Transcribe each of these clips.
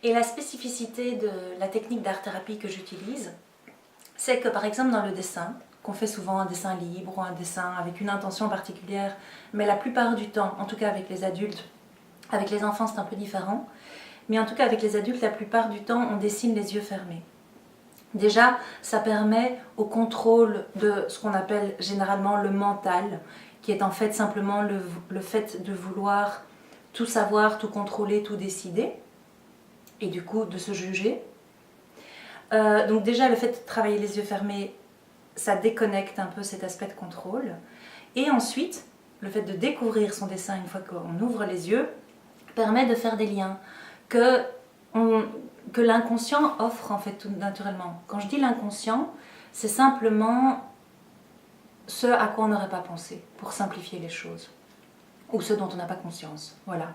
Et la spécificité de la technique d'art-thérapie que j'utilise, c'est que par exemple dans le dessin, qu'on fait souvent un dessin libre ou un dessin avec une intention particulière, mais la plupart du temps, en tout cas avec les adultes, avec les enfants c'est un peu différent, mais en tout cas avec les adultes, la plupart du temps, on dessine les yeux fermés. Déjà, ça permet au contrôle de ce qu'on appelle généralement le mental, qui est en fait simplement le fait de vouloir tout savoir, tout contrôler, tout décider, et du coup de se juger. Donc déjà, le fait de travailler les yeux fermés, ça déconnecte un peu cet aspect de contrôle. Et ensuite, le fait de découvrir son dessin une fois qu'on ouvre les yeux, permet de faire des liens que l'inconscient offre en fait tout naturellement. Quand je dis l'inconscient, c'est simplement ce à quoi on n'aurait pas pensé, pour simplifier les choses, ou ce dont on n'a pas conscience. Voilà.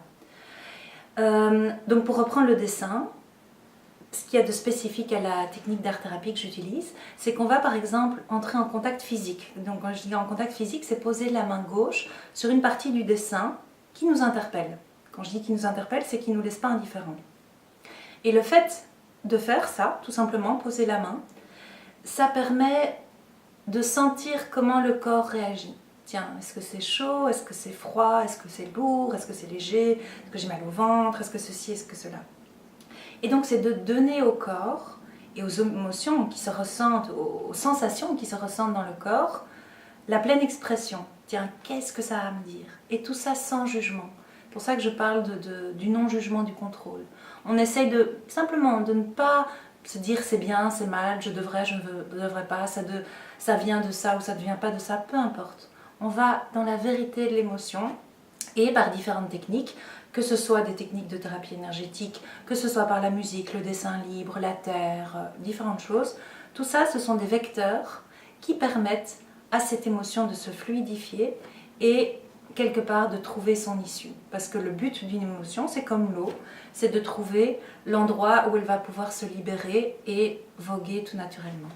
Donc pour reprendre le dessin, ce qu'il y a de spécifique à la technique d'art-thérapie que j'utilise, c'est qu'on va par exemple entrer en contact physique. Donc quand je dis en contact physique, c'est poser la main gauche sur une partie du dessin qui nous interpelle. Quand je dis qui nous interpelle, c'est qui ne nous laisse pas indifférents. Et le fait de faire ça, tout simplement, poser la main, ça permet de sentir comment le corps réagit. Tiens, est-ce que c'est chaud? Est-ce que c'est froid? Est-ce que c'est lourd? Est-ce que c'est léger? Est-ce que j'ai mal au ventre? Est-ce que ceci? Est-ce que cela? Et donc c'est de donner au corps et aux émotions qui se ressentent, aux sensations qui se ressentent dans le corps, la pleine expression. Tiens, qu'est-ce que ça a à me dire? Et tout ça sans jugement. C'est pour ça que je parle du non-jugement du contrôle. On essaye simplement de ne pas se dire c'est bien, c'est mal, je devrais, je ne devrais pas, ça vient de ça ou ça ne vient pas de ça, peu importe. On va dans la vérité de l'émotion et par différentes techniques, que ce soit des techniques de thérapie énergétique, que ce soit par la musique, le dessin libre, la terre, différentes choses, tout ça ce sont des vecteurs qui permettent à cette émotion de se fluidifier et quelque part de trouver son issue. Parce que le but d'une émotion, c'est comme l'eau, c'est de trouver l'endroit où elle va pouvoir se libérer et voguer tout naturellement.